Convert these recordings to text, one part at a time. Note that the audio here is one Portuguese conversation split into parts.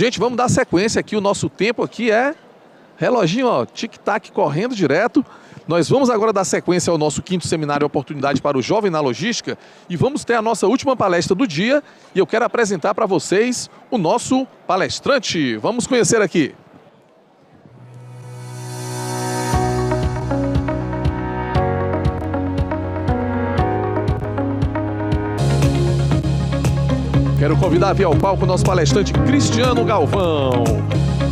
Gente, vamos dar sequência aqui, o nosso tempo aqui é reloginho, ó, tic-tac correndo direto. Nós vamos agora dar sequência ao nosso 5º seminário Oportunidade para o Jovem na Logística e vamos ter a nossa última palestra do dia e eu quero apresentar para vocês o nosso palestrante. Vamos conhecer aqui. Quero convidar a vir ao palco o nosso palestrante Cristiano Galvão.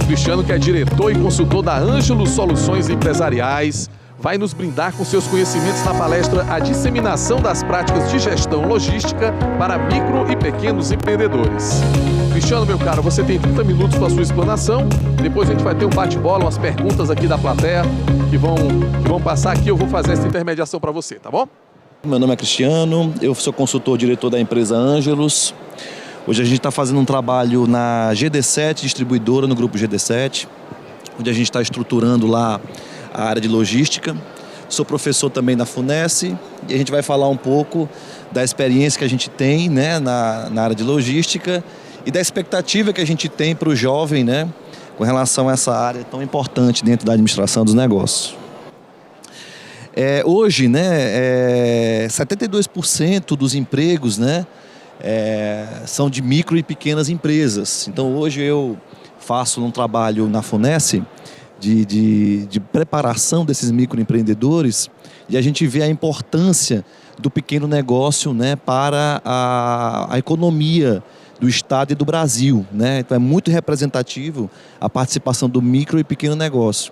Cristiano, que é diretor e consultor da Ângelos Soluções Empresariais, vai nos brindar com seus conhecimentos na palestra A Disseminação das Práticas de Gestão Logística para Micro e Pequenos Empreendedores. Cristiano, meu caro, você tem 30 minutos para a sua explanação. Depois a gente vai ter um bate-bola, umas perguntas aqui da plateia que vão passar aqui. Eu vou fazer essa intermediação para você, tá bom? Meu nome é Cristiano, eu sou consultor-diretor da empresa Ângelos. Hoje a gente está fazendo um trabalho na GD7, distribuidora no grupo GD7, onde a gente está estruturando lá a área de logística. Sou professor também na FUNESC e a gente vai falar um pouco da experiência que a gente tem, né, na área de logística e da expectativa que a gente tem para o jovem, né, com relação a essa área tão importante dentro da administração dos negócios. Hoje, né, 72% dos empregos, né, são de micro e pequenas empresas. Então hoje eu faço um trabalho na FUNESC de preparação desses microempreendedores e a gente vê a importância do pequeno negócio, né, para a economia do Estado e do Brasil, né? Então é muito representativo a participação do micro e pequeno negócio.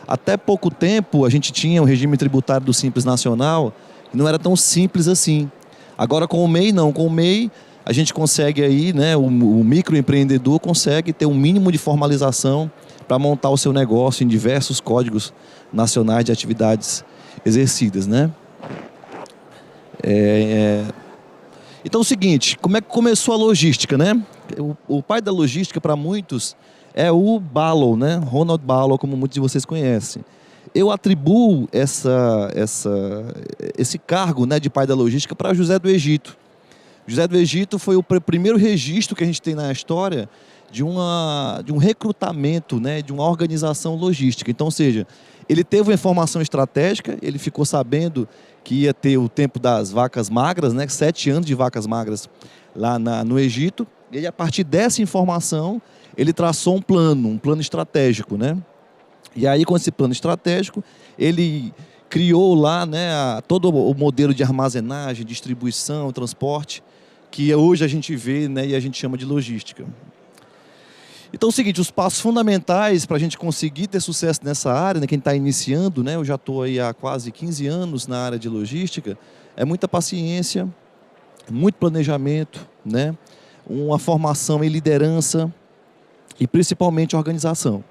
Até pouco tempo a gente tinha o regime tributário do Simples Nacional e não era tão simples assim. Agora com o MEI não, com o MEI a gente consegue aí, né, o microempreendedor consegue ter um mínimo de formalização para montar o seu negócio em diversos códigos nacionais de atividades exercidas, né? Então é o seguinte, como é que começou a logística, né? O pai da logística para muitos é o Balow, né? Ronald Balow, como muitos de vocês conhecem. Eu atribuo esse cargo, né, de pai da logística para José do Egito. José do Egito foi o primeiro registro que a gente tem na história de um recrutamento, né, de uma organização logística. Então, ou seja, ele teve uma informação estratégica, ele ficou sabendo que ia ter o tempo das vacas magras, né, 7 anos de vacas magras lá no Egito. E a partir dessa informação, ele traçou um plano estratégico, né? E aí, com esse plano estratégico, ele criou lá, né, todo o modelo de armazenagem, distribuição, transporte, que hoje a gente vê, né, e a gente chama de logística. Então é o seguinte, os passos fundamentais para a gente conseguir ter sucesso nessa área, né, quem está iniciando, né, eu já estou aí há quase 15 anos na área de logística, é muita paciência, muito planejamento, né, uma formação em liderança e principalmente organização.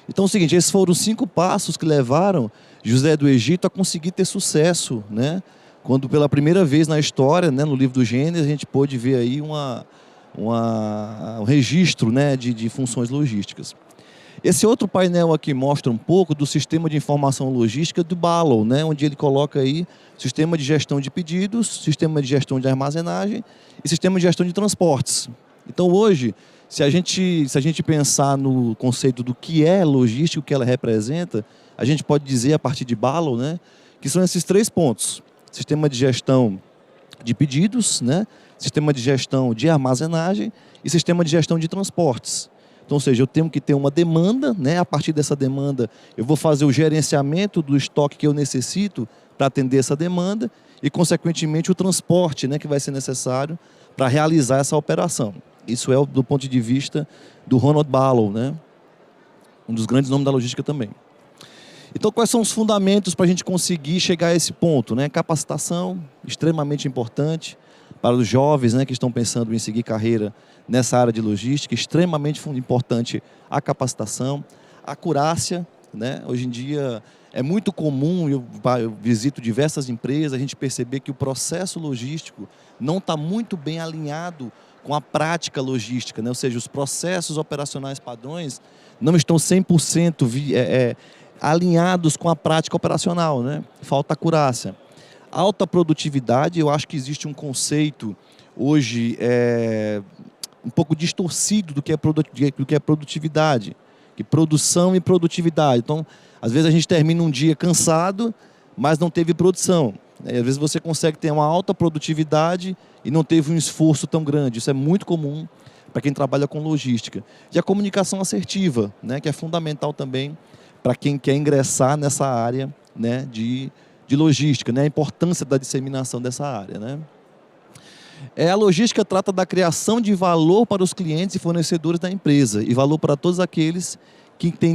Então é o seguinte, esses foram os 5 passos que levaram José do Egito a conseguir ter sucesso, né? Quando pela primeira vez na história, né, no livro do Gênesis, a gente pôde ver aí um registro, né, de funções logísticas. Esse outro painel aqui mostra um pouco do sistema de informação logística do Balow, né, onde ele coloca aí sistema de gestão de pedidos, sistema de gestão de armazenagem e sistema de gestão de transportes. Então hoje, se a gente pensar no conceito do que é logística, o que ela representa, a gente pode dizer a partir de Balow, né, que são esses 3 pontos. Sistema de gestão de pedidos, né, sistema de gestão de armazenagem e sistema de gestão de transportes. Então, ou seja, eu tenho que ter uma demanda, né, a partir dessa demanda eu vou fazer o gerenciamento do estoque que eu necessito para atender essa demanda e, consequentemente, o transporte, né, que vai ser necessário para realizar essa operação. Isso é do ponto de vista do Ronald Balow, né? Um dos grandes nomes da logística também. Então, quais são os fundamentos para a gente conseguir chegar a esse ponto, né? Capacitação, extremamente importante para os jovens, né, que estão pensando em seguir carreira nessa área de logística, extremamente importante a capacitação, a acurácia, né? Hoje em dia é muito comum, eu visito diversas empresas, a gente perceber que o processo logístico não está muito bem alinhado com a prática logística, né? Ou seja, os processos operacionais padrões não estão 100% alinhados com a prática operacional, né? Falta acurácia. Alta produtividade, eu acho que existe um conceito hoje um pouco distorcido do que é produtividade, que produção e produtividade. Então, às vezes a gente termina um dia cansado, mas não teve produção. Às vezes você consegue ter uma alta produtividade e não teve um esforço tão grande. Isso é muito comum para quem trabalha com logística. E a comunicação assertiva, né, que é fundamental também para quem quer ingressar nessa área, né, de logística, né, a importância da disseminação dessa área. Né. A logística trata da criação de valor para os clientes e fornecedores da empresa e valor para todos aqueles que têm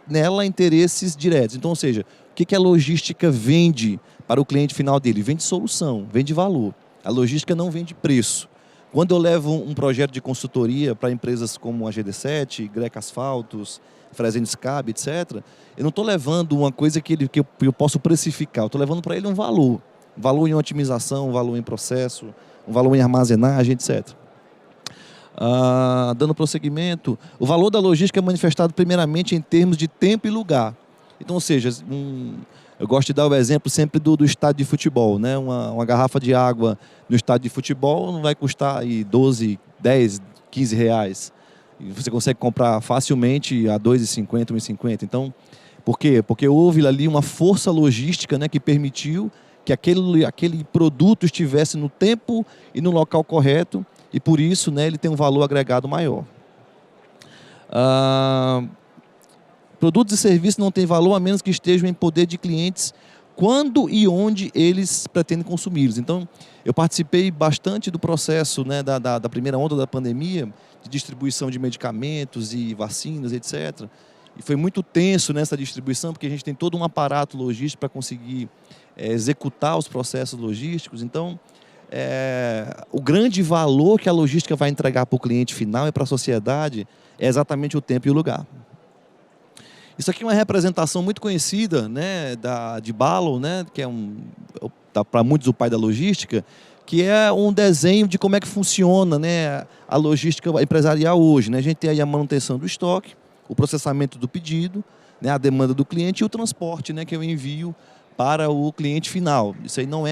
nela interesses diretos. Então, ou seja, o que a logística vende para o cliente final dele? Vende solução, vende valor. A logística não vende preço. Quando eu levo um projeto de consultoria para empresas como a GD7, Greca Asfaltos, Fresenius Cab, etc., eu não estou levando uma coisa que eu posso precificar, eu estou levando para ele um valor. Valor em otimização, valor em processo, um valor em armazenagem, etc. Dando prosseguimento, o valor da logística é manifestado primeiramente em termos de tempo e lugar. Então, ou seja, eu gosto de dar o exemplo sempre do estádio de futebol, né? Uma garrafa de água no estádio de futebol não vai custar aí 12, 10, 15 reais. E você consegue comprar facilmente a 2,50, 1,50. Então, por quê? Porque houve ali uma força logística, né, que permitiu que aquele produto estivesse no tempo e no local correto, e por isso, né, ele tem um valor agregado maior. Produtos e serviços não têm valor a menos que estejam em poder de clientes quando e onde eles pretendem consumi-los. Então, eu participei bastante do processo, né, da primeira onda da pandemia, de distribuição de medicamentos e vacinas, etc. E foi muito tenso nessa distribuição, porque a gente tem todo um aparato logístico para conseguir executar os processos logísticos. Então, o grande valor que a logística vai entregar para o cliente final e para a sociedade é exatamente o tempo e o lugar. Isso aqui é uma representação muito conhecida, né, de Ballow, né, que é para muitos o pai da logística, que é um desenho de como é que funciona, né, a logística empresarial hoje. Né? A gente tem aí a manutenção do estoque, o processamento do pedido, né, a demanda do cliente e o transporte, né, que é o envio para o cliente final. Isso aí não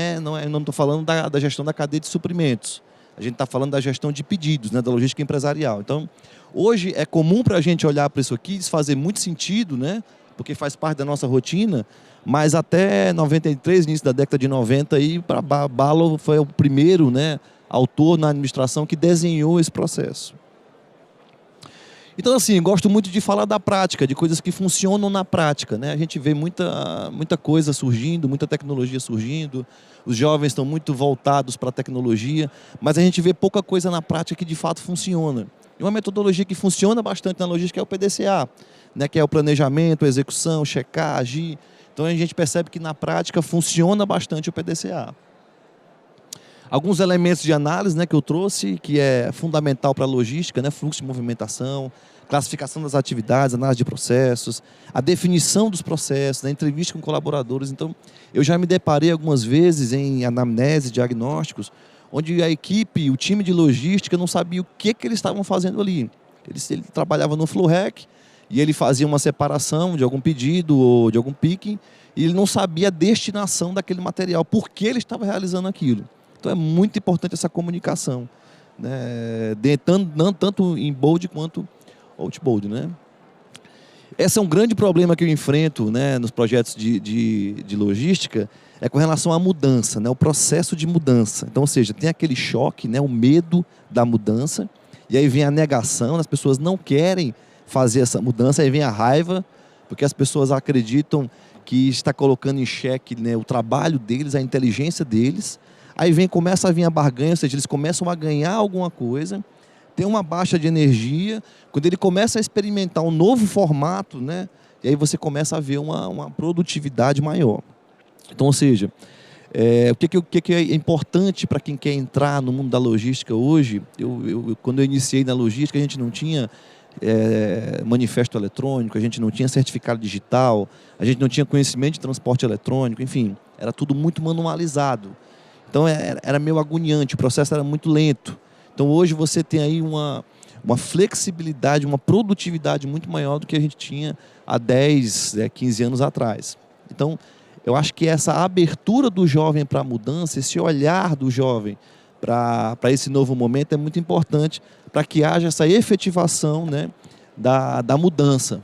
estou falando da gestão da cadeia de suprimentos. A gente está falando da gestão de pedidos, né, da logística empresarial. Então, hoje é comum para a gente olhar para isso aqui, isso fazer muito sentido, né, porque faz parte da nossa rotina, mas até 93, início da década de 90, para Ballow foi o primeiro, né, autor na administração que desenhou esse processo. Então, assim, gosto muito de falar da prática, de coisas que funcionam na prática, né? A gente vê muita coisa surgindo, muita tecnologia surgindo, os jovens estão muito voltados para a tecnologia, mas a gente vê pouca coisa na prática que de fato funciona. E uma metodologia que funciona bastante na logística é o PDCA, né? Que é o planejamento, a execução, checar, agir. Então, a gente percebe que na prática funciona bastante o PDCA. Alguns elementos de análise, né, que eu trouxe, que é fundamental para a logística, né, fluxo de movimentação, classificação das atividades, análise de processos, a definição dos processos, né, entrevista com colaboradores. Então, eu já me deparei algumas vezes em anamnese, diagnósticos, onde a equipe, o time de logística não sabia o que eles estavam fazendo ali. Ele trabalhava no FluRec e ele fazia uma separação de algum pedido ou de algum picking e ele não sabia a destinação daquele material, por que ele estava realizando aquilo. Então é muito importante essa comunicação, né? Tanto em bold quanto outboard, né? Esse é um grande problema que eu enfrento, né, nos projetos de logística, é com relação à mudança, né, o processo de mudança. Então, ou seja, tem aquele choque, né, o medo da mudança, e aí vem a negação, as pessoas não querem fazer essa mudança, aí vem a raiva, porque as pessoas acreditam que está colocando em xeque, né, o trabalho deles, a inteligência deles. Aí começa a vir a barganha, ou seja, eles começam a ganhar alguma coisa, tem uma baixa de energia, quando ele começa a experimentar um novo formato, né, e aí você começa a ver uma produtividade maior. Então, ou seja, o que é importante para quem quer entrar no mundo da logística hoje? Quando eu iniciei na logística, a gente não tinha manifesto eletrônico, a gente não tinha certificado digital, a gente não tinha conhecimento de transporte eletrônico, enfim, era tudo muito manualizado. Então era meio agoniante, o processo era muito lento. Então hoje você tem aí uma flexibilidade, uma produtividade muito maior do que a gente tinha há 10, 15 anos atrás. Então eu acho que essa abertura do jovem para a mudança, esse olhar do jovem para esse novo momento é muito importante para que haja essa efetivação, né, da mudança.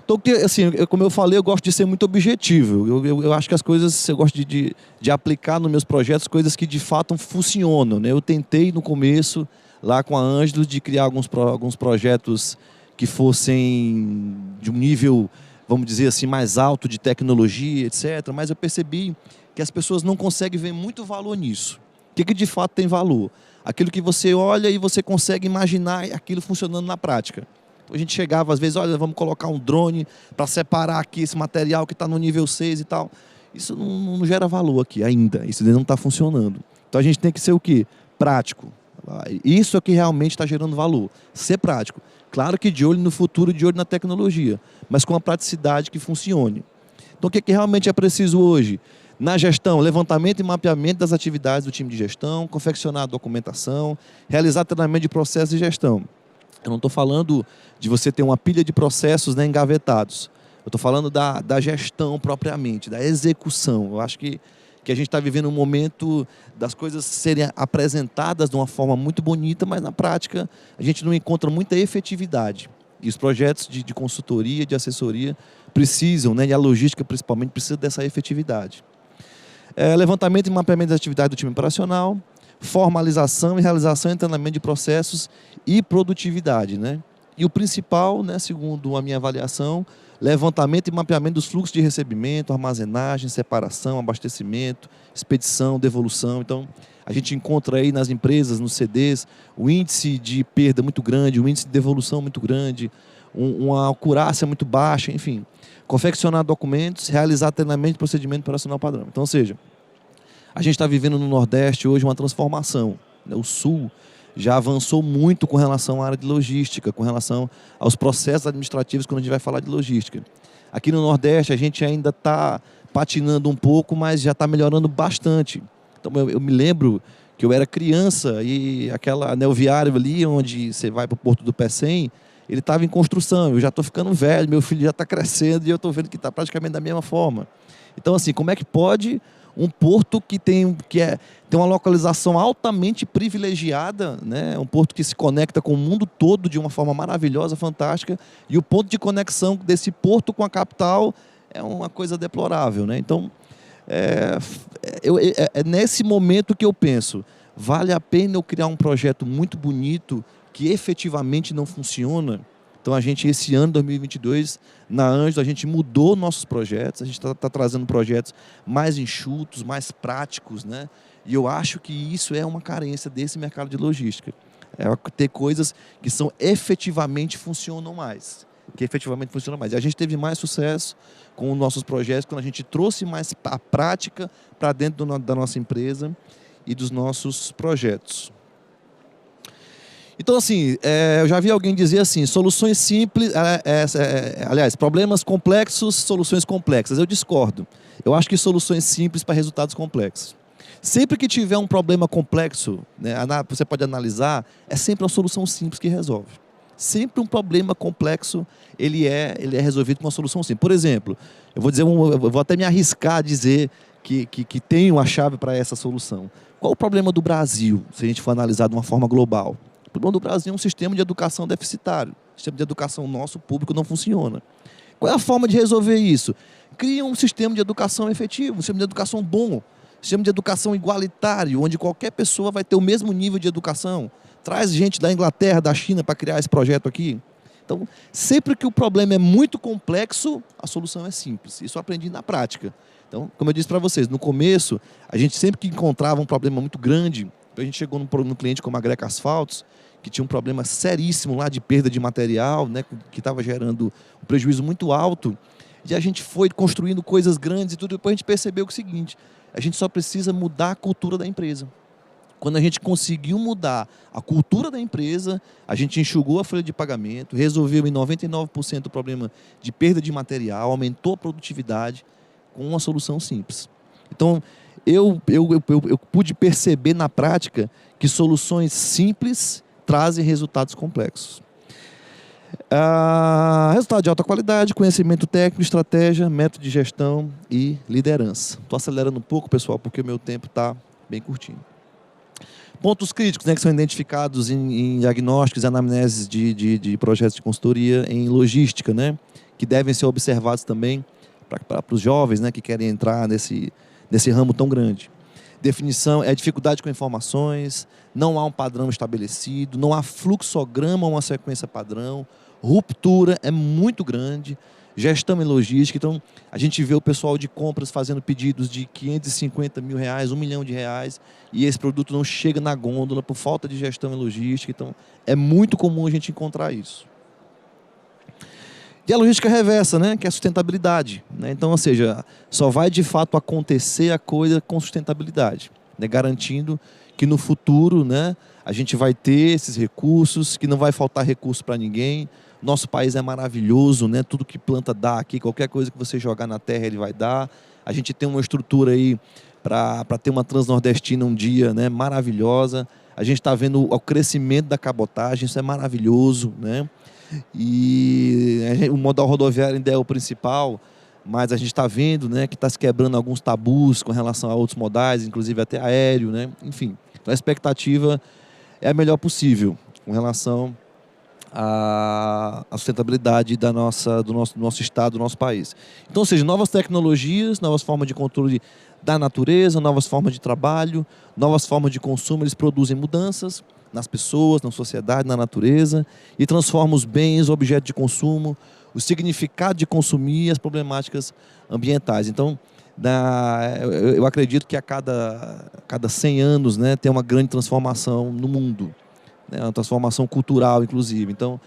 Então, assim, como eu falei, eu gosto de ser muito objetivo. Eu acho que as coisas, eu gosto de aplicar nos meus projetos coisas que de fato funcionam, né? Eu tentei no começo, lá com a Ângelos, de criar alguns projetos que fossem de um nível, vamos dizer assim, mais alto de tecnologia, etc. Mas eu percebi que as pessoas não conseguem ver muito valor nisso. O que de fato tem valor? Aquilo que você olha e você consegue imaginar aquilo funcionando na prática. A gente chegava, às vezes, olha, vamos colocar um drone para separar aqui esse material que está no nível 6 e tal. Isso não gera valor aqui ainda, isso ainda não está funcionando. Então a gente tem que ser o quê? Prático. Isso é que realmente está gerando valor. Ser prático. Claro que de olho no futuro, de olho na tecnologia, mas com a praticidade que funcione. Então o que realmente é preciso hoje? Na gestão, levantamento e mapeamento das atividades do time de gestão, confeccionar a documentação, realizar treinamento de processo de gestão. Eu não estou falando de você ter uma pilha de processos, né, engavetados. Eu estou falando da gestão propriamente, da execução. Eu acho que a gente está vivendo um momento das coisas serem apresentadas de uma forma muito bonita, mas na prática a gente não encontra muita efetividade. E os projetos de consultoria, de assessoria precisam, né, e a logística principalmente, precisa dessa efetividade. Levantamento e mapeamento das atividades do time operacional, formalização e realização e treinamento de processos e produtividade, né? E o principal, né, segundo a minha avaliação, levantamento e mapeamento dos fluxos de recebimento, armazenagem, separação, abastecimento, expedição, devolução. Então, a gente encontra aí nas empresas, nos CDs, o índice de perda muito grande, o índice de devolução muito grande, uma acurácia muito baixa, enfim. Confeccionar documentos, realizar treinamento de procedimento operacional padrão. Então, ou seja, a gente está vivendo no Nordeste hoje uma transformação. O Sul já avançou muito com relação à área de logística, com relação aos processos administrativos quando a gente vai falar de logística. Aqui no Nordeste a gente ainda está patinando um pouco, mas já está melhorando bastante. Então eu me lembro que eu era criança e aquela anel viário ali onde você vai para o Porto do Pecém, ele estava em construção. Eu já estou ficando velho, meu filho já está crescendo e eu estou vendo que está praticamente da mesma forma. Então assim, como é que pode um porto que tem uma localização altamente privilegiada, né? Um porto que se conecta com o mundo todo de uma forma maravilhosa, fantástica, e o ponto de conexão desse porto com a capital é uma coisa deplorável, né? Então, é nesse momento que eu penso, vale a pena eu criar um projeto muito bonito que efetivamente não funciona? Então, a gente, esse ano, 2022, na Ângelos, a gente mudou nossos projetos, a gente está trazendo projetos mais enxutos, mais práticos, né? E eu acho que isso é uma carência desse mercado de logística. É ter coisas que são efetivamente funcionam mais. E a gente teve mais sucesso com os nossos projetos quando a gente trouxe mais a prática para dentro da nossa empresa e dos nossos projetos. Então, assim, eu já vi alguém dizer assim, soluções simples, aliás, problemas complexos, soluções complexas. Eu discordo. Eu acho que soluções simples para resultados complexos. Sempre que tiver um problema complexo, né, você pode analisar, é sempre uma solução simples que resolve. Sempre um problema complexo, ele é resolvido com uma solução simples. Por exemplo, eu vou até me arriscar a dizer que tem uma chave para essa solução. Qual o problema do Brasil, se a gente for analisar de uma forma global? O problema do Brasil é um sistema de educação deficitário. O sistema de educação nosso, público, não funciona. Qual é a forma de resolver isso? Cria um sistema de educação efetivo, um sistema de educação bom, um sistema de educação igualitário, onde qualquer pessoa vai ter o mesmo nível de educação. Traz gente da Inglaterra, da China, para criar esse projeto aqui. Então, sempre que o problema é muito complexo, a solução é simples. Isso eu aprendi na prática. Então, como eu disse para vocês, no começo, a gente sempre que encontrava um problema muito grande, a gente chegou num cliente como a Greca Asfaltos, que tinha um problema seríssimo lá de perda de material, né, que estava gerando um prejuízo muito alto, e a gente foi construindo coisas grandes e tudo, depois a gente percebeu o seguinte, a gente só precisa mudar a cultura da empresa. Quando a gente conseguiu mudar a cultura da empresa, a gente enxugou a folha de pagamento, resolveu em 99% o problema de perda de material, aumentou a produtividade com uma solução simples. Então, eu pude perceber na prática que soluções simples trazem resultados complexos. Resultado de alta qualidade, conhecimento técnico, estratégia, método de gestão e liderança. Estou acelerando um pouco, pessoal, porque o meu tempo está bem curtinho. Pontos críticos, né, que são identificados em diagnósticos e anamneses de projetos de consultoria em logística, né, que devem ser observados também para os jovens, né, que querem entrar nesse ramo tão grande. Definição é dificuldade com informações, não há um padrão estabelecido, não há fluxograma ou uma sequência padrão, ruptura é muito grande, gestão e logística. Então, a gente vê o pessoal de compras fazendo pedidos de R$550 mil, R$1 milhão, e esse produto não chega na gôndola por falta de gestão e logística. Então, é muito comum a gente encontrar isso. E a logística reversa, né, que é a sustentabilidade, né? Então, ou seja, só vai de fato acontecer a coisa com sustentabilidade, né, garantindo que no futuro, né, a gente vai ter esses recursos, que não vai faltar recurso para ninguém. Nosso país é maravilhoso, né? Tudo que planta dá aqui, qualquer coisa que você jogar na terra ele vai dar. A gente tem uma estrutura aí para ter uma Transnordestina um dia, né, maravilhosa. A gente está vendo o crescimento da cabotagem, isso é maravilhoso, né? E o modal rodoviário ainda é o principal, mas a gente está vendo, né, que está se quebrando alguns tabus com relação a outros modais, inclusive até aéreo, né? Enfim, a expectativa é a melhor possível com relação à sustentabilidade do nosso estado, do nosso país. Então, ou seja, novas tecnologias, novas formas de controle da natureza, novas formas de trabalho, novas formas de consumo, eles produzem mudanças nas pessoas, na sociedade, na natureza, e transformam os bens, o objeto de consumo, o significado de consumir e as problemáticas ambientais. Então, eu acredito que a cada 100 anos, né, tem uma grande transformação no mundo, né, uma transformação cultural, inclusive. Então,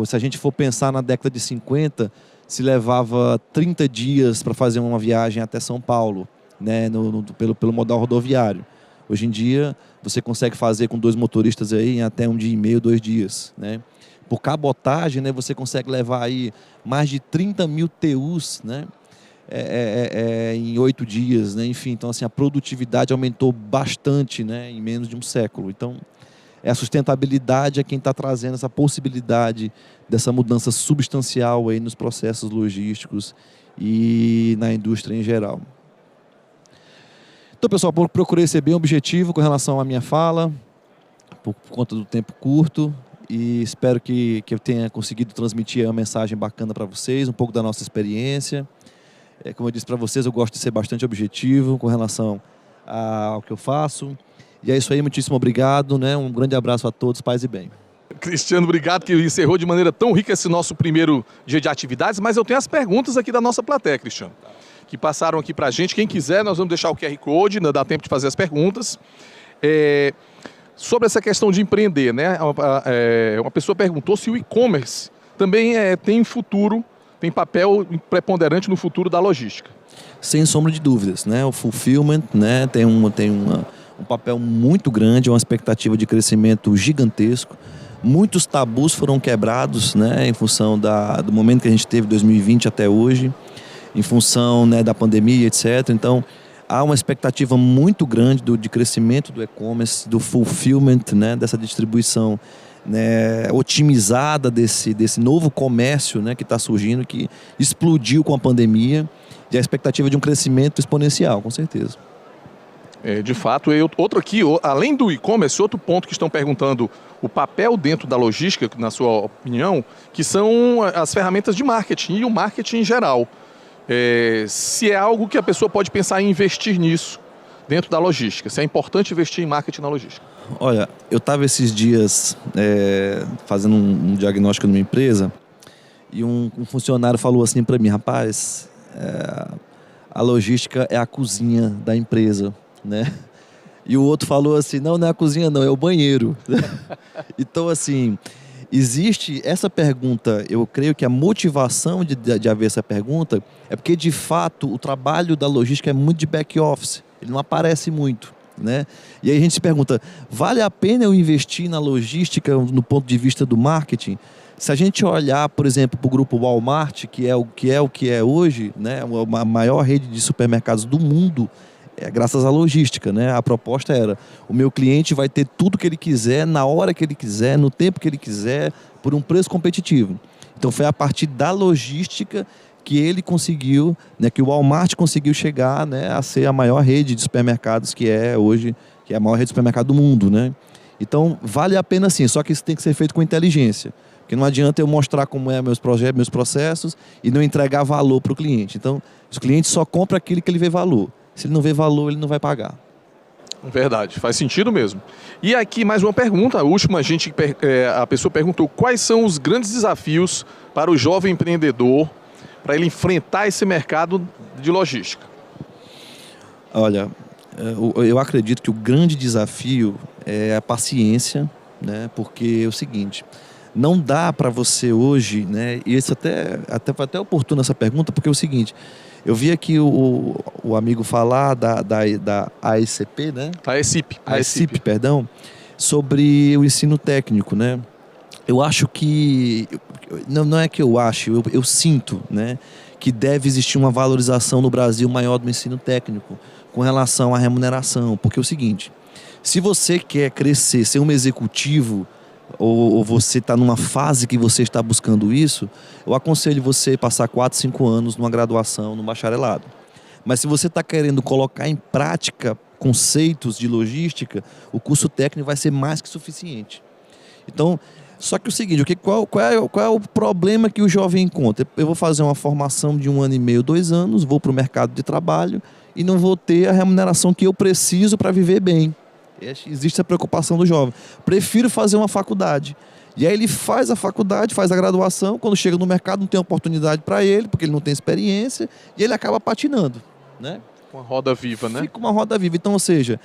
se a gente for pensar na década de 50, se levava 30 dias para fazer uma viagem até São Paulo, né, pelo modal rodoviário. Hoje em dia, você consegue fazer com 2 motoristas aí em até 1 dia e meio, 2 dias, né? Por cabotagem, né, você consegue levar aí mais de 30 mil TUs, né, em 8 dias, né? Enfim, então assim, a produtividade aumentou bastante, né, em menos de um século. Então, a sustentabilidade é quem está trazendo essa possibilidade dessa mudança substancial aí nos processos logísticos e na indústria em geral. Então, pessoal, procurei ser bem objetivo com relação à minha fala, por conta do tempo curto, e espero que eu tenha conseguido transmitir uma mensagem bacana para vocês, um pouco da nossa experiência. Como eu disse para vocês, eu gosto de ser bastante objetivo com relação ao que eu faço. E é isso aí, muitíssimo obrigado, né? Um grande abraço a todos, paz e bem. Cristiano, obrigado que encerrou de maneira tão rica esse nosso primeiro dia de atividades, mas eu tenho as perguntas aqui da nossa plateia, Cristiano, que passaram aqui para a gente. Quem quiser, nós vamos deixar o QR Code, dá tempo de fazer as perguntas. Sobre essa questão de empreender, né? Uma pessoa perguntou se o e-commerce também tem futuro, tem papel preponderante no futuro da logística. Sem sombra de dúvidas, né? O fulfillment, né, tem um papel muito grande, uma expectativa de crescimento gigantesco. Muitos tabus foram quebrados, né, em função do momento que a gente teve, 2020 até hoje, em função, né, da pandemia, etc. Então, há uma expectativa muito grande de crescimento do e-commerce, do fulfillment, né, dessa distribuição, né, otimizada desse novo comércio, né, que está surgindo, que explodiu com a pandemia, e a expectativa de um crescimento exponencial, com certeza. De fato, outro aqui, além do e-commerce, outro ponto que estão perguntando o papel dentro da logística, na sua opinião, que são as ferramentas de marketing e o marketing em geral. Se é algo que a pessoa pode pensar em investir nisso dentro da logística, se é importante investir em marketing na logística. Olha, eu estava esses dias fazendo um diagnóstico numa empresa e um funcionário falou assim para mim: rapaz, a logística é a cozinha da empresa, né? E o outro falou assim: não é a cozinha não, é o banheiro. Então, assim, existe essa pergunta. Eu creio que a motivação de haver essa pergunta é porque, de fato, o trabalho da logística é muito de back office, ele não aparece muito, né? E aí a gente se pergunta: vale a pena eu investir na logística no ponto de vista do marketing? Se a gente olhar, por exemplo, para o grupo Walmart, que é o que é hoje, né, a maior rede de supermercados do mundo, graças à logística, né? A proposta era: o meu cliente vai ter tudo que ele quiser, na hora que ele quiser, no tempo que ele quiser, por um preço competitivo. Então foi a partir da logística que ele conseguiu, né, que o Walmart conseguiu chegar, né, a ser a maior rede de supermercados que é hoje, que é a maior rede de supermercado do mundo, né? Então, vale a pena sim, só que isso tem que ser feito com inteligência. Porque não adianta eu mostrar como é meus projetos, meus processos e não entregar valor para o cliente. Então, os clientes só compram aquilo que ele vê valor. Se ele não vê valor, ele não vai pagar. Verdade, faz sentido mesmo. E aqui mais uma pergunta, a última, a pessoa perguntou quais são os grandes desafios para o jovem empreendedor, para ele enfrentar esse mercado de logística. Olha, eu acredito que o grande desafio é a paciência, né? Porque é o seguinte, não dá para você hoje, né? E isso foi até oportuno essa pergunta, porque é o seguinte, eu vi aqui o amigo falar da AECP, né? AECP, perdão, sobre o ensino técnico, né? Eu acho que, não é que eu acho, eu sinto, né, que deve existir uma valorização no Brasil maior do ensino técnico com relação à remuneração, porque é o seguinte, se você quer crescer, ser um executivo, ou você está numa fase que você está buscando isso, eu aconselho você passar 4, 5 anos numa graduação, num bacharelado. Mas se você está querendo colocar em prática conceitos de logística, o curso técnico vai ser mais que suficiente. Então, só que o seguinte, qual é o problema que o jovem encontra? Eu vou fazer uma formação de 1 ano e meio, 2 anos, vou para o mercado de trabalho e não vou ter a remuneração que eu preciso para viver bem. Existe essa preocupação do jovem. Prefiro fazer uma faculdade. E aí ele faz a faculdade, faz a graduação, quando chega no mercado não tem oportunidade para ele, porque ele não tem experiência, e ele acaba patinando, né? Uma roda viva, né? Fica uma roda viva. Então, ou seja,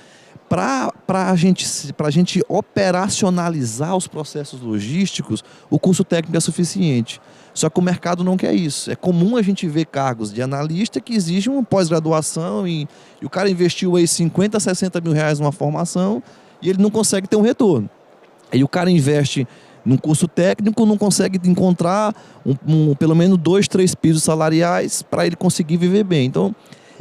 para a gente operacionalizar os processos logísticos, o curso técnico é suficiente. Só que o mercado não quer isso. É comum a gente ver cargos de analista que exigem uma pós-graduação e o cara investiu aí 50, 60 mil reais numa formação e ele não consegue ter um retorno. Aí o cara investe num curso técnico, não consegue encontrar pelo menos 2, 3 pisos salariais para ele conseguir viver bem. Então,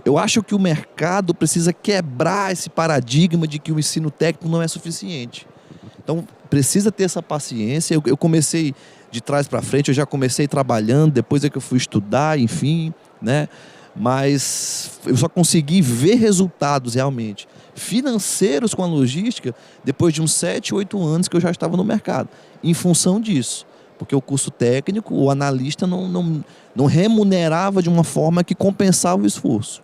eu acho que o mercado precisa quebrar esse paradigma de que o ensino técnico não é suficiente. Então, precisa ter essa paciência. Eu comecei de trás para frente, eu já comecei trabalhando, depois é que eu fui estudar, enfim, né? Mas eu só consegui ver resultados realmente financeiros com a logística depois de uns 7, 8 anos que eu já estava no mercado, em função disso. Porque o curso técnico, o analista não remunerava de uma forma que compensava o esforço.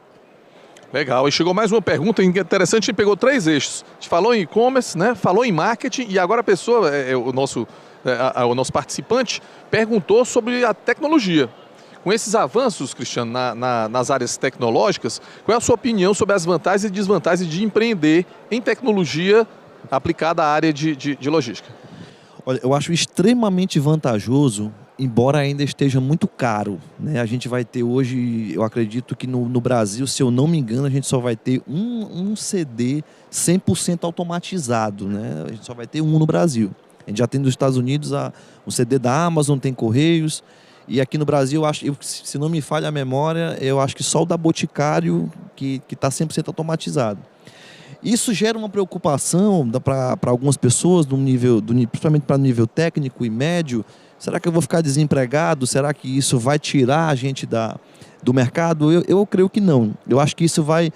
Legal, e chegou mais uma pergunta interessante, a gente pegou 3 eixos. A gente falou em e-commerce, né? Falou em marketing e agora a pessoa, o nosso participante, perguntou sobre a tecnologia. Com esses avanços, Cristiano, nas áreas tecnológicas, qual é a sua opinião sobre as vantagens e desvantagens de empreender em tecnologia aplicada à área de logística? Olha, eu acho extremamente vantajoso, embora ainda esteja muito caro, né? A gente vai ter hoje, eu acredito que no Brasil, se eu não me engano, a gente só vai ter um CD 100% automatizado, né? A gente só vai ter um no Brasil. A gente já tem nos Estados Unidos o CD da Amazon, tem Correios, e aqui no Brasil, se não me falha a memória, eu acho que só o da Boticário que está 100% automatizado. Isso gera uma preocupação para algumas pessoas, principalmente para nível técnico e médio. Será que eu vou ficar desempregado? Será que isso vai tirar a gente do mercado? Eu creio que não. Eu acho que isso vai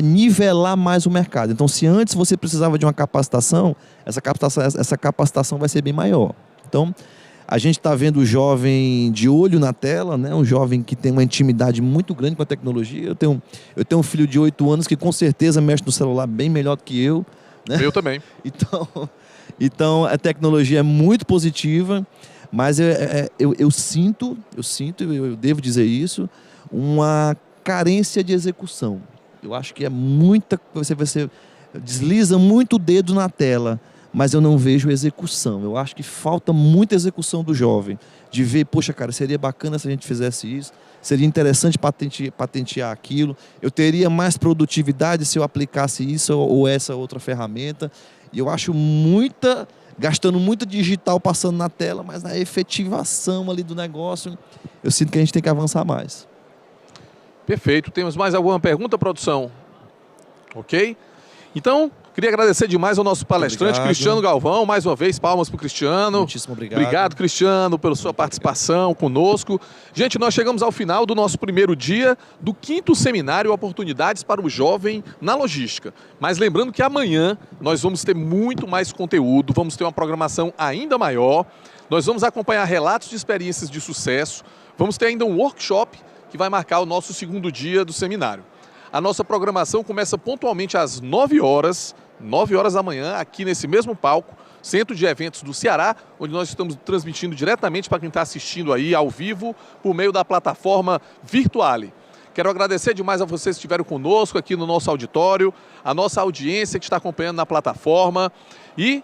nivelar mais o mercado. Então, se antes você precisava de uma capacitação, essa capacitação vai ser bem maior. Então, a gente está vendo o jovem de olho na tela, né? Um jovem que tem uma intimidade muito grande com a tecnologia. Eu tenho um filho de 8 anos que com certeza mexe no celular bem melhor do que eu, né? Eu também. Então a tecnologia é muito positiva, mas eu sinto, eu devo dizer isso, uma carência de execução. Eu acho que é muita... Você desliza muito o dedo na tela, mas eu não vejo execução. Eu acho que falta muita execução do jovem, de ver, poxa, cara, seria bacana se a gente fizesse isso, seria interessante patentear aquilo, eu teria mais produtividade se eu aplicasse isso ou essa outra ferramenta. E eu acho gastando muito digital passando na tela, mas na efetivação ali do negócio, eu sinto que a gente tem que avançar mais. Perfeito. Temos mais alguma pergunta, produção? Ok? Então, Queria agradecer demais ao nosso palestrante, Obrigado. Cristiano Galvão. Mais uma vez, palmas para o Cristiano. Muitíssimo obrigado. Obrigado, Cristiano, pela sua participação conosco. Gente, nós chegamos ao final do nosso primeiro dia do 5º Seminário Oportunidades para o Jovem na Logística. Mas lembrando que amanhã nós vamos ter muito mais conteúdo, vamos ter uma programação ainda maior. Nós vamos acompanhar relatos de experiências de sucesso. Vamos ter ainda um workshop que vai marcar o nosso 2º dia do seminário. A nossa programação começa pontualmente às 9 horas da manhã, aqui nesse mesmo palco, Centro de Eventos do Ceará, onde nós estamos transmitindo diretamente para quem está assistindo aí ao vivo, por meio da plataforma Virtuale. Quero agradecer demais a vocês que estiveram conosco aqui no nosso auditório, a nossa audiência que está acompanhando na plataforma e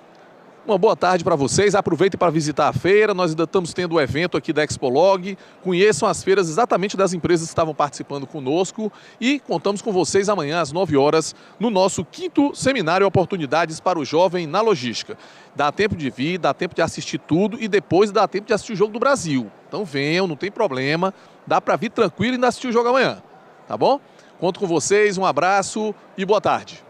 uma boa tarde para vocês. Aproveitem para visitar a feira. Nós ainda estamos tendo o evento aqui da Expolog. Conheçam as feiras exatamente das empresas que estavam participando conosco. E contamos com vocês amanhã às 9 horas no nosso 5º Seminário Oportunidades para o Jovem na Logística. Dá tempo de vir, dá tempo de assistir tudo e depois dá tempo de assistir o Jogo do Brasil. Então venham, não tem problema. Dá para vir tranquilo e ainda assistir o jogo amanhã. Tá bom? Conto com vocês, um abraço e boa tarde.